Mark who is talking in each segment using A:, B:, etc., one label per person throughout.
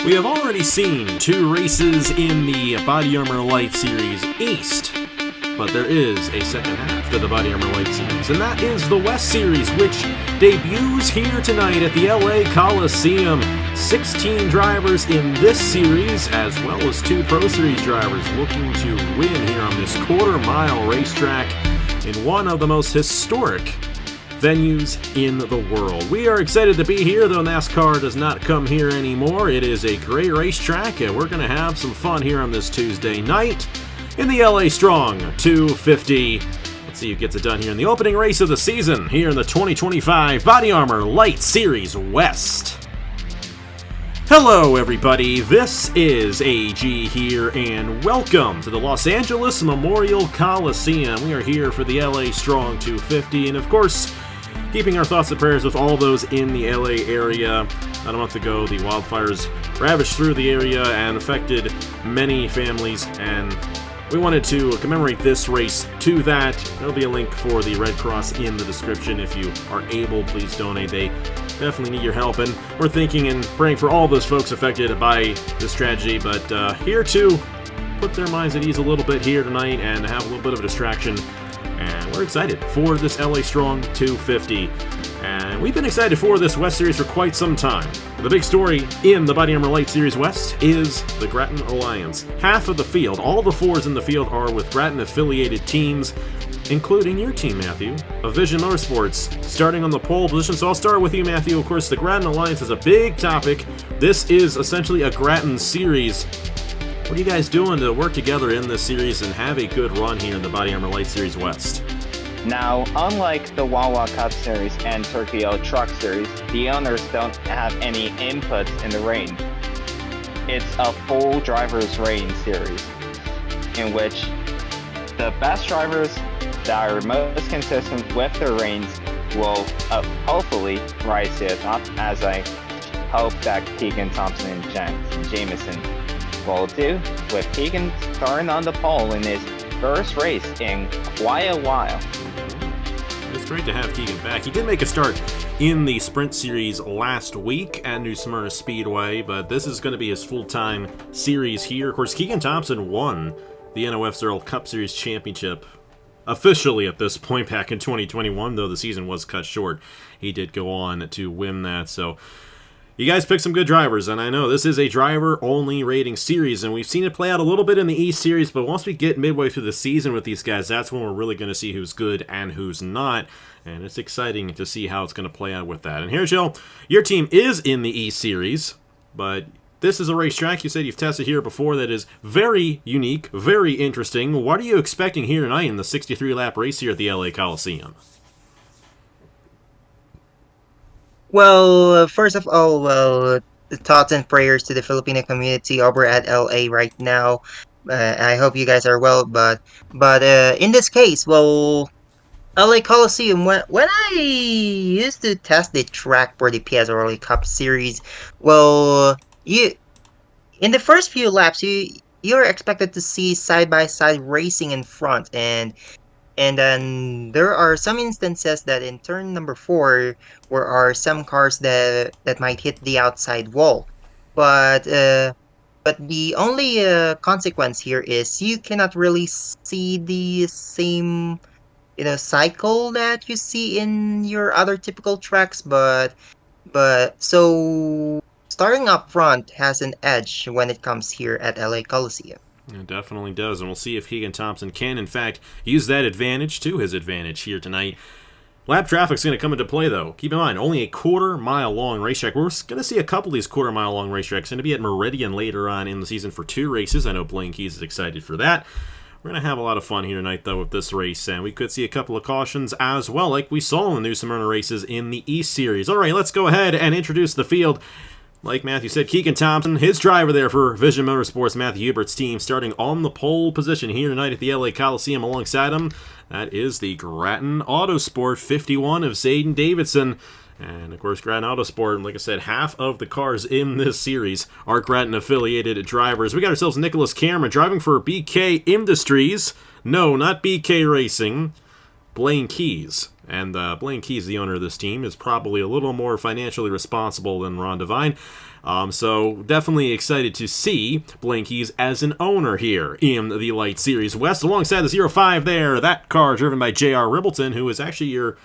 A: We have already seen 2 races in the BodyArmor LYTE Series East, but there is a second half to the BodyArmor LYTE Series, and that is the West Series, which debuts here tonight at the LA Coliseum. 16 drivers in this series, as well as 2 Pro Series drivers looking to win here on this quarter-mile racetrack in one of the most historic venues in the world. We are excited to be here, though NASCAR does not come here anymore. It is a great racetrack, and we're going to have some fun here on this Tuesday night in the LA Strong 250. Let's see who gets it done here in the opening race of the season here in the 2025 BodyArmor LYTE Series West. Hello everybody, this is AG here, and welcome to the Los Angeles Memorial Coliseum. We are here for the LA Strong 250, and of course, keeping our thoughts and prayers with all those in the LA area. About a month ago, the wildfires ravaged through the area and affected many families, and we wanted to commemorate this race to that. There'll be a link for the Red Cross in the description. If you are able, please donate. They definitely need your help, and we're thinking and praying for all those folks affected by this tragedy, but here to put their minds at ease a little bit here tonight and have a little bit of a distraction. And we're excited for this LA Strong 250. And we've been excited for this West Series for quite some time. The big story in the BodyArmor LYTE Series West is the Grattan Alliance. Half of the field, all the 4s in the field, are with Grattan-affiliated teams, including your team, Matthew, of Vision Motorsports, starting on the pole position. So I'll start with you, Matthew. Of course, the Grattan Alliance is a big topic. This is essentially a Grattan series. What are you guys doing to work together in this series and have a good run here in the BodyArmor LYTE Series West?
B: Now, unlike the Wawa Cup Series and Tokyo Truck Series, the owners don't have any inputs in the reign. It's a full driver's reign series, in which the best drivers that are most consistent with their reigns will hopefully rise to the top, as I hope that Keegan Thompson and Jameson will do, with Keegan starting on the pole in his first race in quite a while.
A: It's great to have Keegan back. He did make a start in the Sprint Series last week at New Smyrna Speedway, but this is going to be his full-time series here. Of course, Keegan Thompson won the NOF's Earl Cup Series Championship officially at this point back in 2021, though the season was cut short. He did go on to win that, so you guys picked some good drivers, and I know this is a driver-only rating series, and we've seen it play out a little bit in the East Series, but once we get midway through the season with these guys, that's when we're really going to see who's good and who's not, and it's exciting to see how it's going to play out with that. And here's your team is in the East Series, but this is a racetrack you said you've tested here before that is very unique, very interesting. What are you expecting here tonight in the 63-lap race here at the LA Coliseum?
C: Well, first of all, thoughts and prayers to the Filipino community over at LA right now. I hope you guys are well, but in this case, well, LA Coliseum, when I used to test the track for the PS Early Cup Series, well, in the first few laps, you're expected to see side-by-side racing in front, and then there are some instances that in turn number 4, there are some cars that might hit the outside wall. But the only consequence here is you cannot really see the same cycle that you see in your other typical tracks. But so starting up front has an edge when it comes here at LA Coliseum.
A: It definitely does, and we'll see if Keegan Thompson can, in fact, use that advantage to his advantage here tonight. Lap traffic's going to come into play, though. Keep in mind, only a quarter-mile-long racetrack. We're going to see a couple of these quarter-mile-long racetracks. Going to be at Meridian later on in the season for 2 races. I know Blaine Keys is excited for that. We're going to have a lot of fun here tonight, though, with this race, and we could see a couple of cautions as well, like we saw in the New Smyrna races in the East Series. All right, let's go ahead and introduce the field. Like Matthew said, Keegan Thompson, his driver there for Vision Motorsports, Matthew Hubert's team, starting on the pole position here tonight at the LA Coliseum alongside him. That is the Grattan Autosport 51 of Zayden Davidson. And, of course, Grattan Autosport, like I said, half of the cars in this series are Grattan-affiliated drivers. We got ourselves Nicholas Cameron driving for BK Industries. No, not BK Racing. Blaine Keys. And Blaine Keys, the owner of this team, is probably a little more financially responsible than Ron Devine. So definitely excited to see Blaine Keys as an owner here in the LYTE Series West. Alongside the 05 there, that car driven by J.R. Ribbleton, who is actually your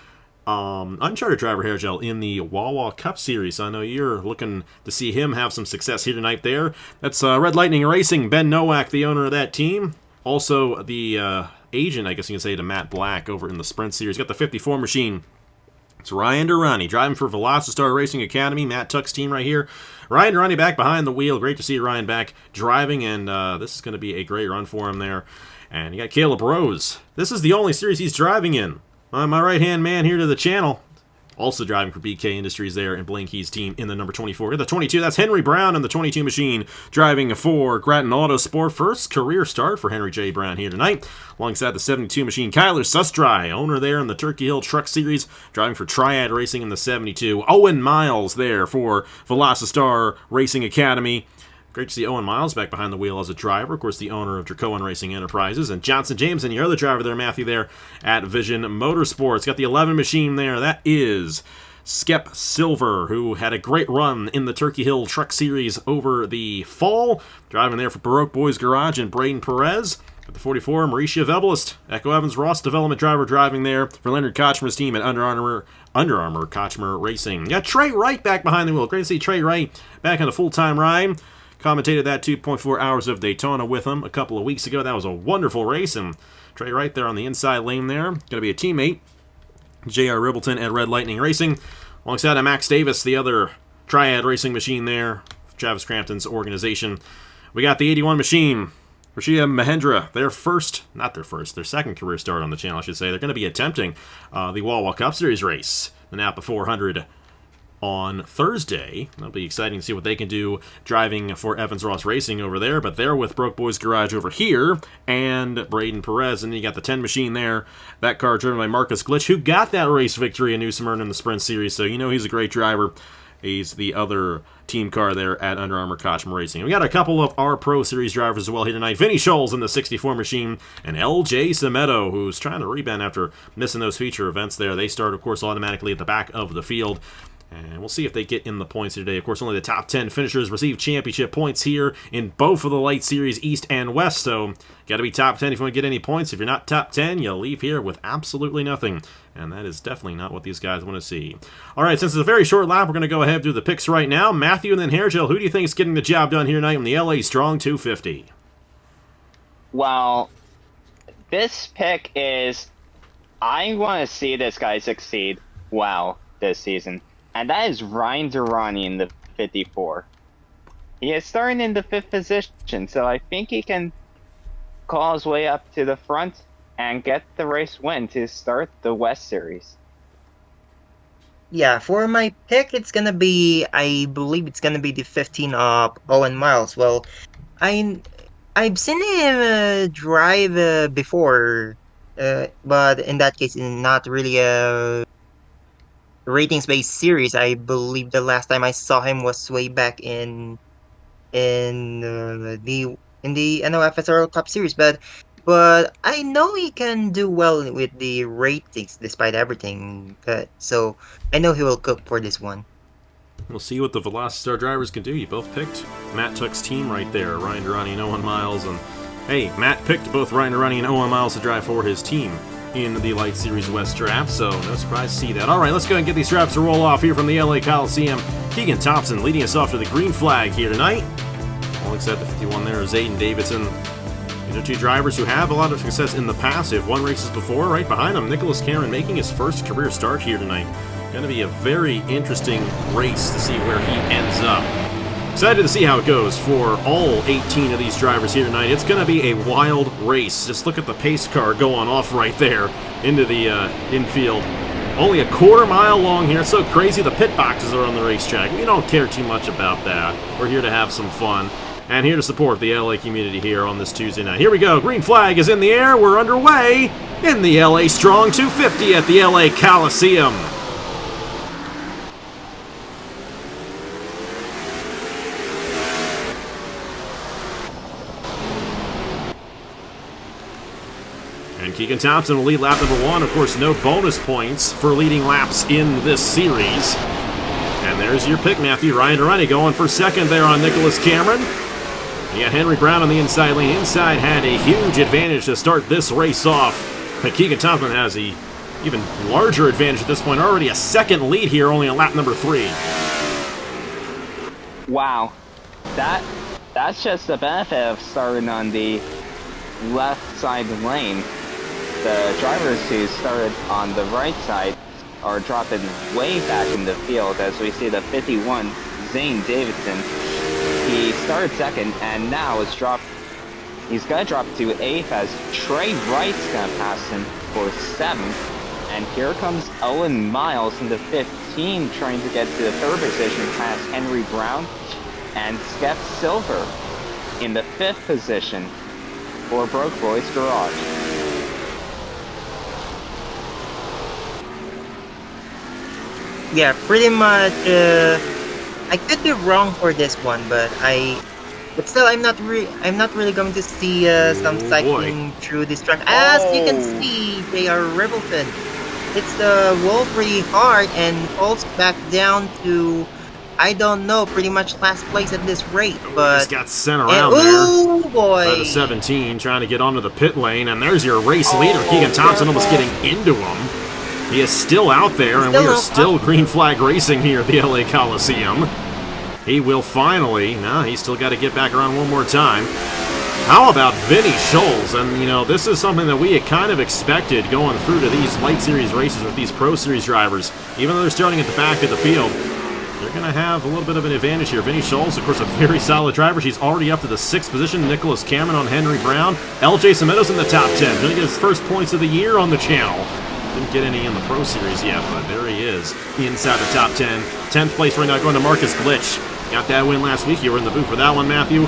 A: Uncharted driver here, Gel, in the Wawa Cup Series. I know you're looking to see him have some success here tonight there. That's Red Lightning Racing, Ben Nowak, the owner of that team. Also the agent, I guess you can say, to Matt Black over in the Sprint Series. Got the 54 machine. It's Ryan Durrani driving for Velocitar Racing Academy, Matt Tuck's team right here. Ryan Durrani back behind the wheel. Great to see Ryan back driving, and this is going to be a great run for him there. And you got Caleb Rose. This is the only series he's driving in. My right-hand man here to the channel, also driving for BK Industries there, and Blaine Key's team in the number 24. Got the 22, that's Henry Brown in the 22 machine, driving for Grattan Autosport. First career start for Henry J. Brown here tonight. Alongside the 72 machine, Kyler Sustry, owner there in the Turkey Hill Truck Series, driving for Triad Racing in the 72. Owen Miles there for Velocitar Racing Academy. Great to see Owen Miles back behind the wheel as a driver. Of course, the owner of Dracoan Racing Enterprises. And Johnson James and your other driver there, Matthew, there at Vision Motorsports. Got the 11 machine there. That is Skep Silver, who had a great run in the Turkey Hill Truck Series over the fall. Driving there for Baroque Boys Garage and Braden Perez. At the 44, Mauricia Vebalist, Echo Evans Ross development driver, driving there for Leonard Kochmer's team at Under Armour Kochmer Racing. You got Trey Wright back behind the wheel. Great to see Trey Wright back on a full-time ride. Commentated that 2.4 hours of Daytona with him a couple of weeks ago. That was a wonderful race, and Trey Wright there on the inside lane there. Going to be a teammate, J.R. Ribbleton at Red Lightning Racing. Alongside of Max Davis, the other Triad Racing machine there, Travis Crampton's organization. We got the 81 machine, Rashia Mahendra, their second career start on the channel, I should say. They're going to be attempting the Wawa Cup Series race, the Napa 400 on Thursday. That'll be exciting to see what they can do driving for Evans Ross Racing over there, but they're with Broke Boys Garage over here, and Braden Perez, and you got the 10 machine there. That car driven by Marcus Glitch, who got that race victory in New Smyrna in the Sprint Series, so you know he's a great driver. He's the other team car there at Under Armour Kochmer Racing. We got a couple of our Pro Series drivers as well here tonight. Vinny Scholes in the 64 machine, and LJ Semedo, who's trying to rebound after missing those feature events there. They start, of course, automatically at the back of the field. And we'll see if they get in the points today. Of course, only the top 10 finishers receive championship points here in both of the LYTE Series East and West. So, got to be top 10 if you want to get any points. If you're not top 10, you'll leave here with absolutely nothing. And that is definitely not what these guys want to see. All right, since it's a very short lap, we're going to go ahead and do the picks right now. Matthew and then Hairgel, who do you think is getting the job done here tonight in the LA Strong 250?
B: Well, this pick is, I want to see this guy succeed well this season. And that is Ryan Durrani in the 54. He is starting in the 5th position, so I think he can call his way up to the front and get the race win to start the West Series.
C: Yeah, for my pick, it's gonna be, I believe it's gonna be the 15 of Owen Miles. Well, I've seen him drive before, but in that case, not really a ratings-based series. I believe the last time I saw him was way back in the NOFSRL Cup Series, but I know he can do well with the ratings despite everything. So I know he will cook for this one.
A: We'll see what the Velocitar drivers can do. You both picked Matt Tuck's team right there, Ryan Durrani and Owen Miles, and hey, Matt picked both Ryan Durrani and Owen Miles to drive for his team in the LYTE Series West draft, so no surprise to see that. All right, let's go and get these drafts to roll off here from the LA Coliseum. Keegan Thompson leading us off to the green flag here tonight. Alongside the 51 there is Aiden Davidson. These are two drivers who have a lot of success in the past. They've won races before. Right behind them, Nicholas Cameron making his first career start here tonight. Going to be a very interesting race to see where he ends up. Excited to see how it goes for all 18 of these drivers here tonight. It's going to be a wild race. Just look at the pace car going off right there into the infield. Only a quarter mile long here. It's so crazy the pit boxes are on the racetrack. We don't care too much about that. We're here to have some fun and here to support the LA community here on this Tuesday night. Here we go. Green flag is in the air. We're underway in the LA Strong 250 at the LA Coliseum. And Keegan Thompson will lead lap number 1. Of course, no bonus points for leading laps in this series. And there's your pick, Matthew. Ryan Durrani going for second there on Nicholas Cameron. You got Henry Brown on the inside lane. Inside had a huge advantage to start this race off. But Keegan Thompson has a even larger advantage at this point. Already a second lead here, only on lap number 3.
B: Wow. That's just the benefit of starting on the left side lane. The drivers who started on the right side are dropping way back in the field, as we see the 51, Zane Davidson. He started second and now is dropped. He's gonna drop to 8th as Trey Wright's gonna pass him for 7th. And here comes Owen Miles in the 15, trying to get to the 3rd position past Henry Brown. And Skep Silver in the 5th position for Broke Boys Garage.
C: Yeah, pretty much. I could be wrong for this one, but still, I'm not really going to see some cycling through this track. As you can see, they are Ribbleton. It's the wall pretty hard and falls back down to, I don't know, pretty much last place at this rate. But
A: he's got sent around there.
C: Oh boy!
A: By the 17, trying to get onto the pit lane, and there's your race leader, Keegan Thompson, almost getting into him. He is still out there, and we are still green flag racing here at the LA Coliseum. He will finally, no, he's still got to get back around one more time. How about Vinny Scholes? And, you know, this is something that we had kind of expected going through to these Light Series races with these Pro Series drivers. Even though they're starting at the back of the field, they're going to have a little bit of an advantage here. Vinny Scholes, of course, a very solid driver. She's already up to the 6th position. Nicholas Cameron on Henry Brown. LJ Semedo's in the top 10. Going to get his first points of the year on the channel. Didn't get any in the Pro Series yet, but there he is inside the top 10. 10th place right now going to Marcus Glitch. Got that win last week. You were in the booth for that one, Matthew.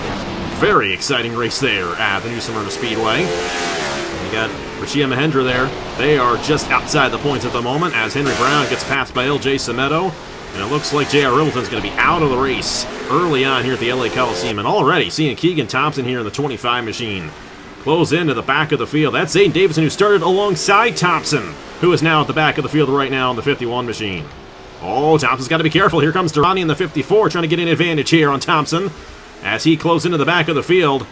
A: Very exciting race there at the New Smyrna Speedway. You got Rashia Mahendra there. They are just outside the points at the moment as Henry Brown gets passed by LJ Semedo. And it looks like J.R. Ribbleton's going to be out of the race early on here at the LA Coliseum. And already seeing Keegan Thompson here in the 25 machine close into the back of the field. That's Zane Davidson, who started alongside Thompson, who is now at the back of the field right now in the 51 machine. Oh, Thompson's got to be careful. Here comes Durrani in the 54, trying to get an advantage here on Thompson as he closes into the back of the field.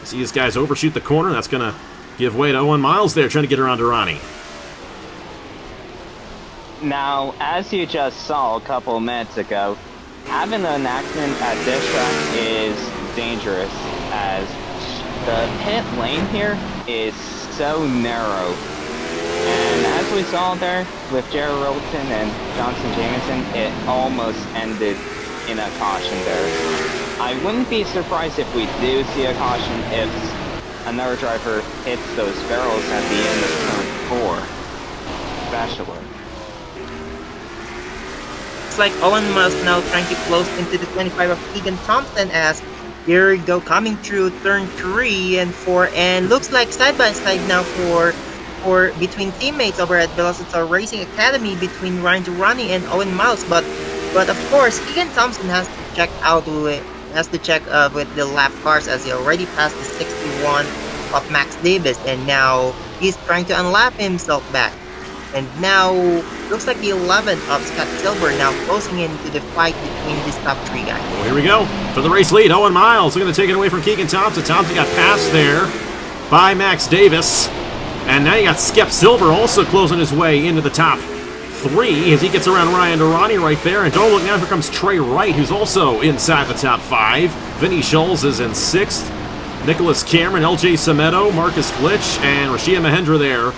A: See these guys overshoot the corner. That's going to give way to Owen Miles there, trying to get around Durrani.
B: Now, as you just saw a couple minutes ago, having an accident at this track is dangerous, as the pit lane here is so narrow. And as we saw there with Jared Ribbleton and Johnson Jameson, it almost ended in a caution there. I wouldn't be surprised if we do see a caution if another driver hits those barrels at the end of turn 4. Bachelor.
C: It's like Owen Miles now trying to close into the 25 of Keegan Thompson as here we go coming through turn 3 and 4, and looks like side by side now for between teammates over at Velocitar Racing Academy between Ryan Durrani and Owen Miles, but of course Keegan Thompson has to check with the lap cars as he already passed the 61 of Max Davis, and now he's trying to unlap himself back. And now looks like the 11th of Scott Silver now closing into the fight between these top 3 guys.
A: Well, here we go for the race lead. Owen Miles looking to take it away from Keegan Thompson. Thompson got passed there by Max Davis. And now you got Skep Silver also closing his way into the top 3 as he gets around Ryan Durrani right there. And don't look now, here comes Trey Wright, who's also inside the top 5. Vinny Scholes is in 6th. Nicholas Cameron, LJ Semedo, Marcus Glitch, and Rashia Mahendra there.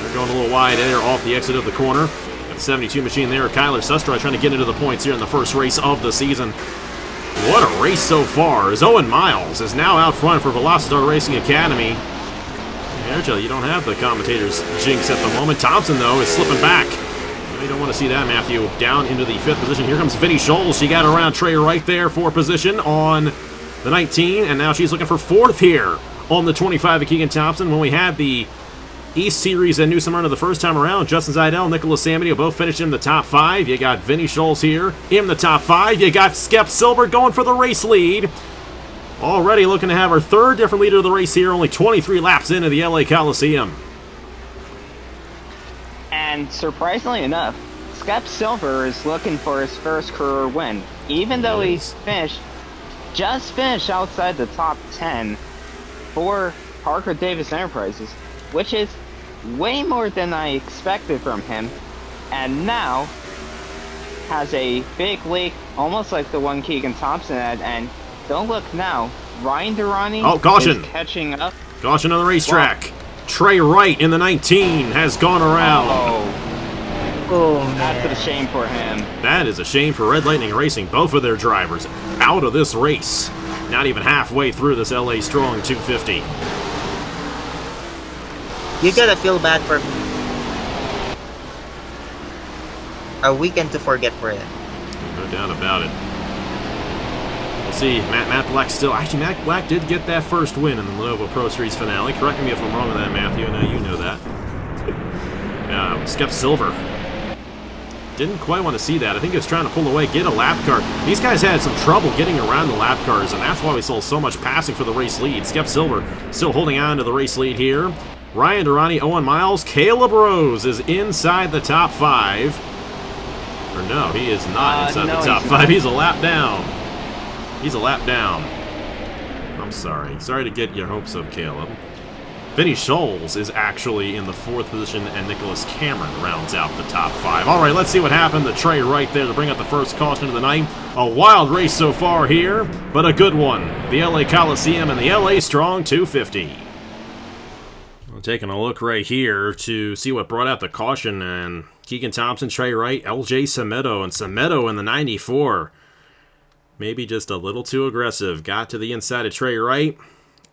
A: They're going a little wide there off the exit of the corner. Got the 72 machine there. Kyler Sustra trying to get into the points here in the first race of the season. What a race so far, as Owen Miles is now out front for Velocitar Racing Academy. You don't have the commentators jinx at the moment. Thompson, though, is slipping back. You don't want to see that, Matthew. Down into the 5th position. Here comes Vinny Scholes. She got around Trey right there for position on the 19, and now she's looking for 4th here on the 25 of Keegan Thompson. When we had the East Series and New Smyrna the first time around, Justin Zidell, Nicholas Samity both finished in the top 5. You got Vinny Scholes here in the top 5. You got Skep Silver going for the race lead. Already looking to have our third different leader of the race here, only 23 laps into the LA Coliseum.
B: And surprisingly enough, Skep Silver is looking for his first career win, even though he's just finished outside the top 10 for Parker Davis Enterprises, which is way more than I expected from him, and now has a big leak, almost like the one Keegan Thompson had, and don't look now, Ryan Durrani
A: caution.
B: is catching up.
A: Caution on the racetrack. Trey Wright in the 19 has gone around.
C: Oh,
B: That's
C: man.
B: a shame for him.
A: That is a shame for Red Lightning Racing. Both of their drivers out of this race. Not even halfway through this LA Strong 250.
C: You gotta feel bad for a weekend to forget for them.
A: No doubt about it. We'll see. Matt Black still... Actually, Matt Black did get that first win in the Lenovo Pro Series finale. Correct me if I'm wrong with that, Matthew. No, you know that. Skep Silver. Didn't quite want to see that. I think he was trying to pull away, get a lap car. These guys had some trouble getting around the lap cars, and that's why we saw so much passing for the race lead. Skep Silver still holding on to the race lead here. Ryan Durrani, Owen Miles, Caleb Rose is inside the top 5. Or no, he is not inside the top 5. He's a lap down. He's a lap down. I'm sorry. Sorry to get your hopes up, Caleb. Vinny Scholes is actually in the 4th position, and Nicholas Cameron rounds out the top 5. All right, let's see what happened to Trey right there to bring out the first caution of the night. A wild race so far here, but a good one. The LA Coliseum and the LA Strong 250. Well, taking a look right here to see what brought out the caution, and Keegan Thompson, Trey Wright, LJ Semedo, and Semedo in the 94. Maybe just a little too aggressive. Got to the inside of Trey Wright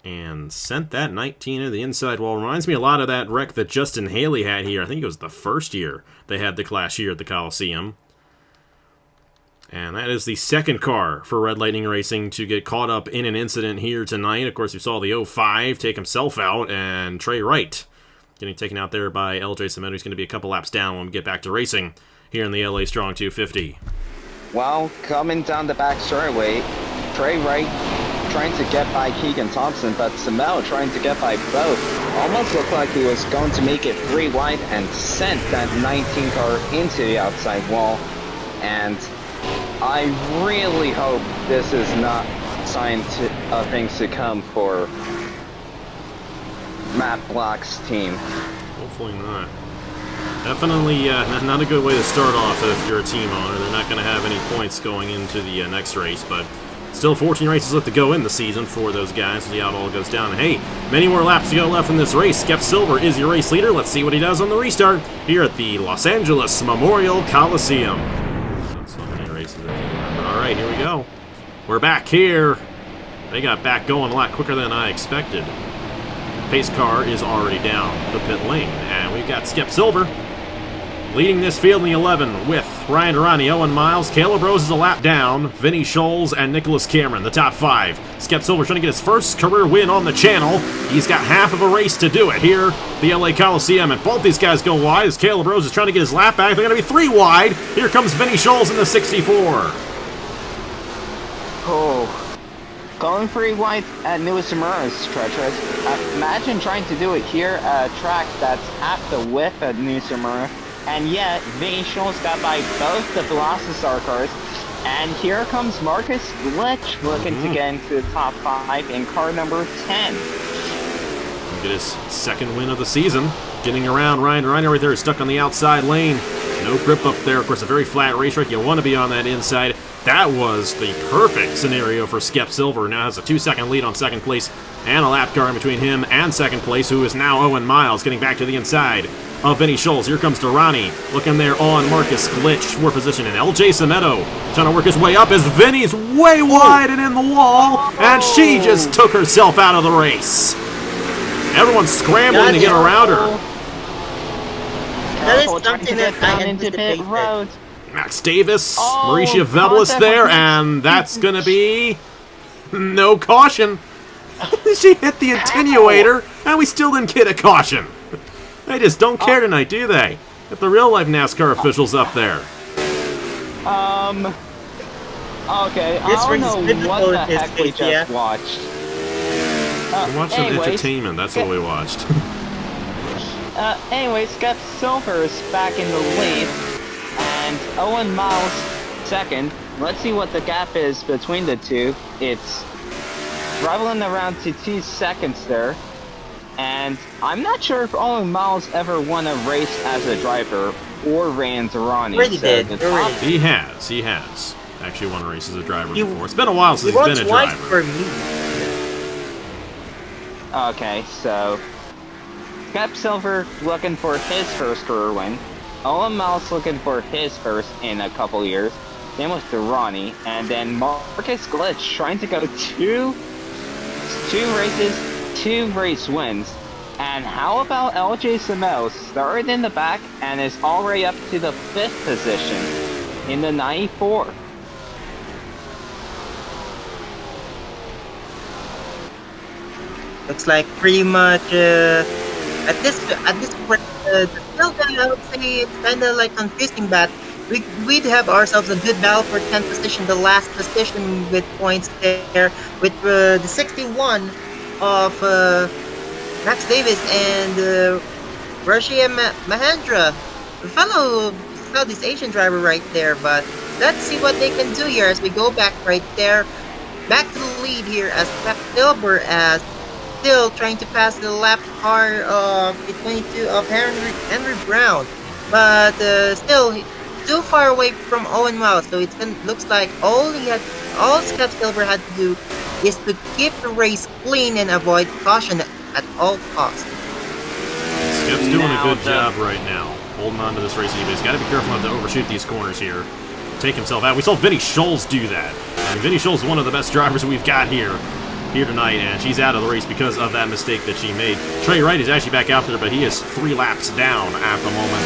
A: and sent that 19 into the inside wall. Reminds me a lot of that wreck that Justin Haley had here. I think it was the first year they had the clash here at the Coliseum. And that is the second car for Red Lightning Racing to get caught up in an incident here tonight. Of course, you saw the 05 take himself out, and Trey Wright getting taken out there by LJ Semedo. He's going to be a couple laps down when we get back to racing here in the LA Strong 250.
B: Well, coming down the back straightaway, Trey Wright trying to get by Keegan Thompson, but Semedo trying to get by both. Almost looked like he was going to make it 3 wide and sent that 19 car into the outside wall. And I really hope this is not a sign of things to come for Matt Black's team.
A: Hopefully not. Definitely not a good way to start off if you're a team owner. They're not going to have any points going into the next race, but still 14 races left to go in the season for those guys. See how it all goes down. And hey, many more laps to go left in this race. Skep Silver is your race leader. Let's see what he does on the restart here at the Los Angeles Memorial Coliseum. So many races. All right, here we go. We're back here. They got back going a lot quicker than I expected. Pace car is already down the pit lane, and we've got Skep Silver leading this field in the 11 with Ryan Durrani, Owen Miles, Caleb Rose is a lap down, Vinny Scholes, and Nicholas Cameron, the top 5. Skep Silver trying to get his first career win on the channel. He's got half of a race to do it here, the LA Coliseum, and both these guys go wide as Caleb Rose is trying to get his lap back. They're going to be 3 wide. Here comes Vinny Scholes in the 64.
B: Oh, going 3 wide at New Smyrna is treacherous. Imagine trying to do it here at a track that's half the width at New Smyrna. And yet, Vinny Scholes got by both the Velocity cars. And here comes Marcus Glitch looking to get into the top 5 in car number 10.
A: Get his second win of the season. Getting around Ryan Durrani right there is stuck on the outside lane. No grip up there. Of course, a very flat racetrack. You want to be on that inside. That was the perfect scenario for Skep Silver. Now has a 2-second lead on second place and a lap car in between him and second place, who is now Owen Miles getting back to the inside of Vinny Scholes. Here comes Durrani looking there on Marcus Glitch for position, and LJ Semedo trying to work his way up as Vinny's way wide and in the wall, and she just took herself out of the race. Everyone's scrambling to get around her.
C: That is something that I anticipated.
A: Max Davis, Mauricia Vebelis there, and that's going to be no caution. She hit the attenuator, and we still didn't get a caution. They just don't care tonight, do they? Get the real-life NASCAR officials up there.
B: Okay, I
C: This
B: don't
C: race is
B: know what
C: pivotal
B: the
C: in this
B: heck we
C: case, yeah.
B: just watched.
A: We watched some
B: Anyways,
A: entertainment, that's what we watched.
B: anyways, Skep Silver is back in the lead, and Owen Miles second. Let's see what the gap is between the two. It's rivaling around to 2 seconds there. And I'm not sure if Owen Miles ever won a race as a driver or ran Ronnie.
C: Already did.
A: He has actually won a race as a driver before. It's been a while since he's been a
C: twice
A: driver.
C: for me.
B: Okay, so Skep Silver looking for his first career win. Owen Miles looking for his first in a couple years. Same with Ronnie, and then Marcus Glitch trying to go two races. 2 race wins. And how about LJ Samel started in the back and is already up to the 5th position in the 94.
C: Looks like pretty much at this point, still I would say it's kind of like confusing, but we'd have ourselves a good battle for 10th position, the last position with points there, with the 61 of Max Davis and Rashia Mahendra, a fellow Southeast Asian driver right there. But let's see what they can do here as we go back right there, back to the lead here as Pep Silver as still trying to pass the lap car of the 22 of Henry Brown, but still too far away from Owen Miles. So it looks like all Skep Silver had to do is to keep the race clean and avoid caution at all costs.
A: Skep's doing a good job right now, holding on to this race. He's got to be careful not to overshoot these corners here, take himself out. We saw Vinny Scholes do that. I mean, Vinny Scholes is one of the best drivers we've got here tonight, and she's out of the race because of that mistake that she made. Trey Wright is actually back out there, but he is 3 laps down at the moment.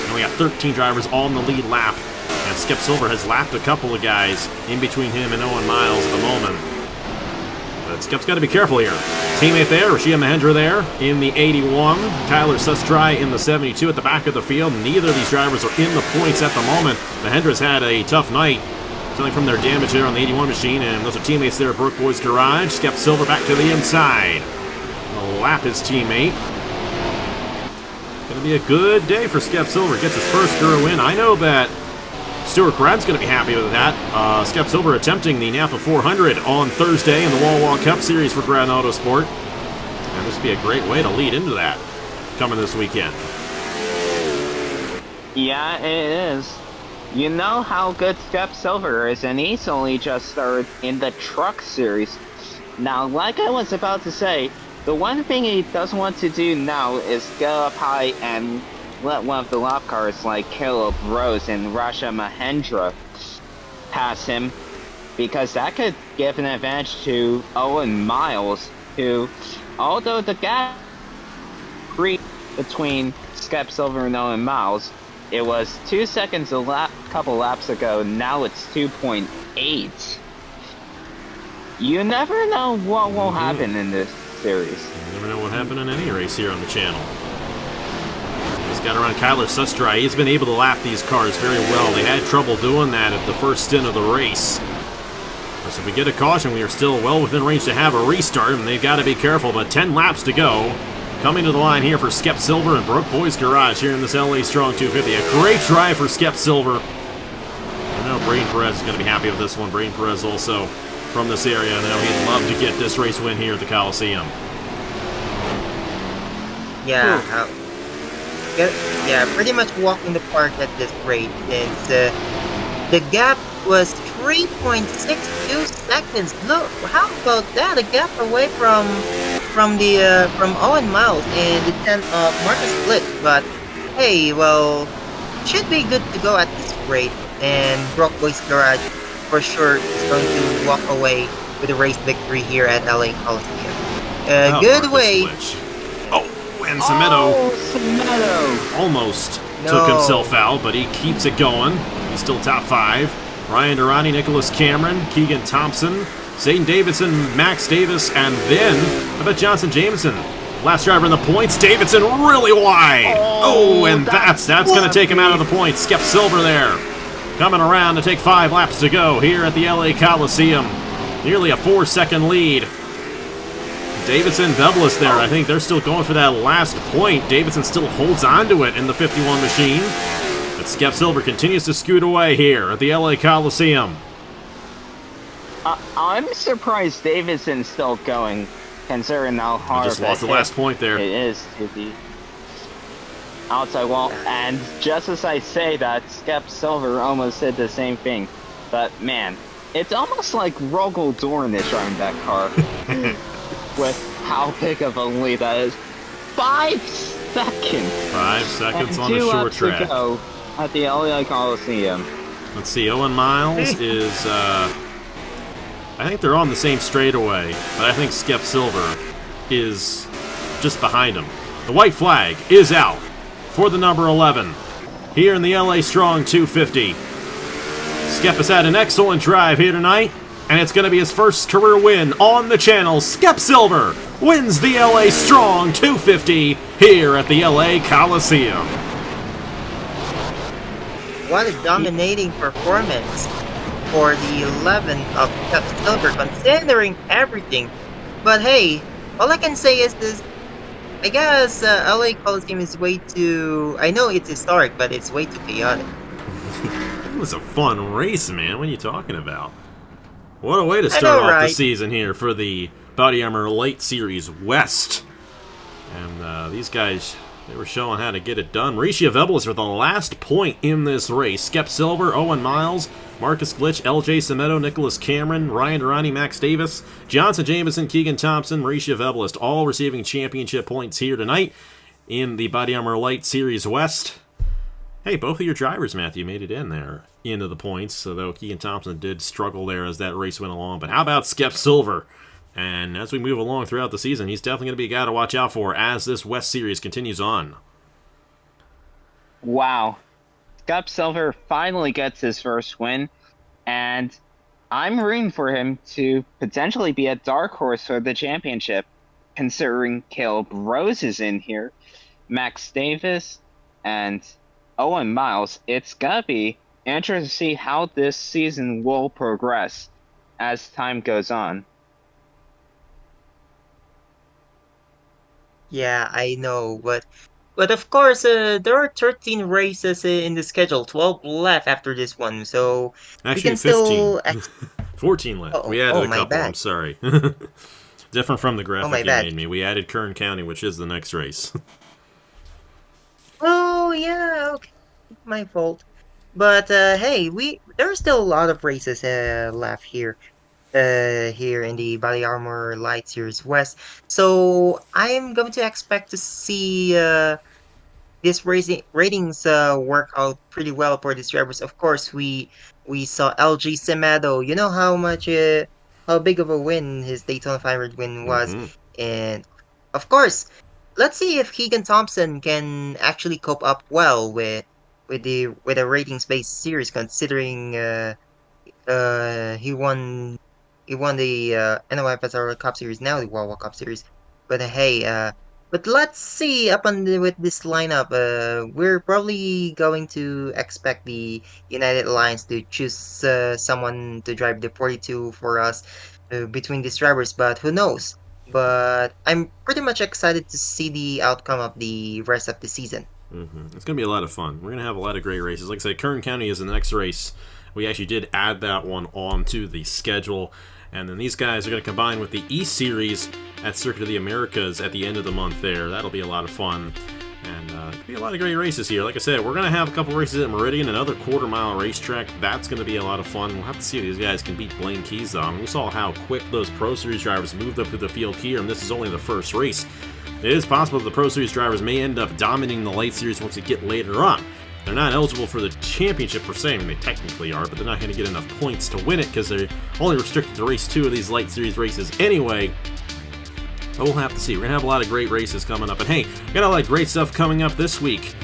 A: And we got 13 drivers on the lead lap, and Skep Silver has lapped a couple of guys in between him and Owen Miles at the moment. But Skep's got to be careful here. Teammate there, Rashia Mahendra there in the 81. Tyler Sustry in the 72 at the back of the field. Neither of these drivers are in the points at the moment. Mahendra's had a tough night, coming from their damage there on the 81 machine, and those are teammates there at Brook Boys Garage. Skep Silver back to the inside. He'll lap his teammate. Gonna be a good day for Skep Silver. Gets his first career win. I know that Stuart Crad's going to be happy with that. Skep Silver attempting the Napa 400 on Thursday in the Wawa Cup Series for Grand Autosport. And this would be a great way to lead into that coming this weekend.
B: Yeah, it is. You know how good Skep Silver is, and he's only just started in the Truck Series. Now, like I was about to say, the one thing he doesn't want to do now is go up high and let one of the lap cars like Caleb Rose and Rasha Mahendra pass him, because that could give an advantage to Owen Miles, who, although the gap between Skep Silver and Owen Miles, it was 2 seconds a couple laps ago, now it's 2.8. You never know what will happen in this series.
A: You never know what happened in any race here on the channel. He's got around Kyler Sustry. He's been able to lap these cars very well. They had trouble doing that at the first stint of the race. So if we get a caution, we are still well within range to have a restart, and they've got to be careful, but 10 laps to go. Coming to the line here for Skep Silver and Brook Boys Garage here in this LA Strong 250. A great drive for Skep Silver. I know Braden Perez is going to be happy with this one. Braden Perez also from this area. I know he'd love to get this race win here at the Coliseum.
C: Yeah, pretty much walking the park at this rate. Since the gap was 3.62 seconds. Look, how about that? A gap away from Owen Miles and the 10th of Marcus Blitz. But hey, well, should be good to go at this rate. And Brock Boys Garage for sure is going to walk away with a race victory here at LA Coliseum. Good
A: Marcus
C: way.
A: Blitz. And Sametto almost took himself out, but he keeps it going. He's still top 5. Ryan Durrani, Nicholas Cameron, Keegan Thompson, Zayden Davidson, Max Davis, and then how about Johnson Jameson? Last driver in the points. Davidson really wide. And that's going to take him out of the points. Skep Silver there. coming around to take 5 laps to go here at the LA Coliseum. Nearly a 4-second lead. Davidson, Douglas there. I think they're still going for that last point. Davidson still holds on to it in the 51 machine. But Skep Silver continues to scoot away here at the LA Coliseum.
B: I'm surprised Davidson's still going, considering how hard
A: Just lost the last point there.
B: It is to the outside wall. And just as I say that, Skep Silver almost did the same thing. But man, it's almost like Rogel Dorn is driving that car. With how big of a lead that is. 5 seconds!
A: 5 seconds on
B: a
A: the short track.
B: To go at the LA Coliseum.
A: Let's see, Owen Miles is, I think they're on the same straightaway, but I think Skep Silver is just behind him. The white flag is out for the number 11 here in the LA Strong 250. Skep has had an excellent drive here tonight, and it's going to be his first career win on the channel. Skep Silver wins the LA Strong 250 here at the LA Coliseum.
C: What a dominating performance for the 11 of Skep Silver, considering everything. But hey, all I can say is this. I guess LA Coliseum is way too... I know it's historic, but it's way too chaotic.
A: It was a fun race, man. What are you talking about? What a way to start off the season here for the BodyArmor LYTE Series West. And these guys, they were showing how to get it done. Mauricio Vebelis with the last point in this race. Skep Silver, Owen Miles, Marcus Glitch, LJ Semedo, Nicholas Cameron, Ryan Durrani, Max Davis, Johnson Jameson, Keegan Thompson, Mauricio Vebelis, all receiving championship points here tonight in the BodyArmor LYTE Series West. Hey, both of your drivers, Matthew, made it in there into the points, although Keegan Thompson did struggle there as that race went along. But how about Skep Silver? And as we move along throughout the season, he's definitely going to be a guy to watch out for as this West Series continues on.
B: Wow. Skep Silver finally gets his first win, and I'm rooting for him to potentially be a dark horse for the championship, considering Caleb Rose is in here, Max Davis, and Owen Miles. It's gonna be interesting to see how this season will progress as time goes on.
C: Yeah, I know, but of course, there are 13 races in the schedule, 12 left after this one, so
A: actually
C: we can
A: 15.
C: still
A: 14 left. We added a couple.
C: Bad.
A: I'm sorry. Different from the graphic you made me. We added Kern County, which is the next race.
C: Oh yeah, okay, my fault. But hey, there's still a lot of races left here. Here in the BodyArmor LYTE Series West. So I am going to expect to see this ratings work out pretty well for these drivers. Of course, we saw LG Semedo. You know how big of a win his Daytona 500 win was, and of course, let's see if Keegan Thompson can actually cope up well with a ratings-based series, considering he won the NOFSR Cup Series, now the Wawa Cup Series. But hey, but let's see with this lineup. We're probably going to expect the United Alliance to choose someone to drive the 42 for us between these drivers, but who knows? But I'm pretty much excited to see the outcome of the rest of the season.
A: It's going to be a lot of fun. We're going to have a lot of great races. Like I said, Kern County is the next race. We actually did add that one onto the schedule. And then these guys are going to combine with the East Series at Circuit of the Americas at the end of the month there. That'll be a lot of fun. And it'll be a lot of great races here. Like I said, we're going to have a couple races at Meridian, another quarter-mile racetrack. That's going to be a lot of fun. We'll have to see if these guys can beat Blaine Keys, though. We saw how quick those Pro Series drivers moved up through the field here, and this is only the first race. It is possible that the Pro Series drivers may end up dominating the LYTE Series once we get later on. They're not eligible for the championship per se. I mean, they technically are, but they're not going to get enough points to win it because they're only restricted to race 2 of these LYTE Series races anyway. But we'll have to see. We're going to have a lot of great races coming up. And hey, we got a lot of great stuff coming up this week.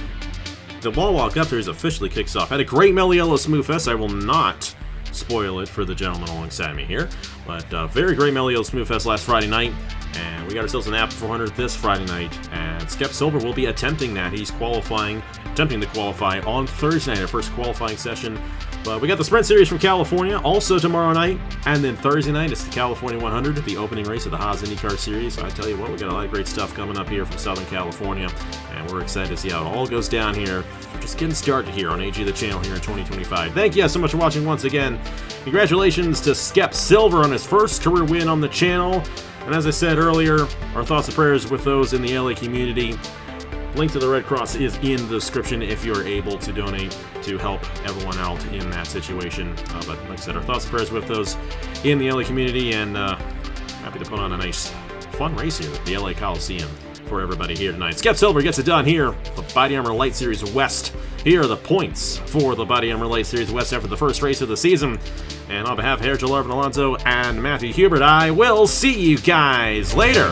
A: The Wawa Cup Series officially kicks off. Had a great Meliella Smooth Fest. I will not spoil it for the gentleman alongside me here. But very great Melio Smooth Fest last Friday night. And we got ourselves an app 400 this Friday night, and Skep Silver will be attempting that. He's attempting to qualify on Thursday night, our first qualifying session. But we got the Sprint Series from California also tomorrow night, and then Thursday night it's the California 100, the opening race of the Haas IndyCar Series. I tell you what, we got a lot of great stuff coming up here from Southern California, and we're excited to see how it all goes down here. We're just getting started here on AG the Channel here in 2025. Thank you guys so much for watching once again. Congratulations to Skep Silver on his first career win on the channel. And as I said earlier, our thoughts and prayers with those in the LA community. Link to the Red Cross is in the description if you're able to donate to help everyone out in that situation. But like I said, our thoughts and prayers with those in the LA community, and happy to put on a nice, fun race here at the LA Coliseum for everybody here tonight. Skep Silver gets it done here, the BodyArmor LYTE Series West. Here are the points for the BodyArmor LYTE Series West after the first race of the season. And on behalf of Harry Larvin Alonso and Matthew Hubert, I will see you guys later.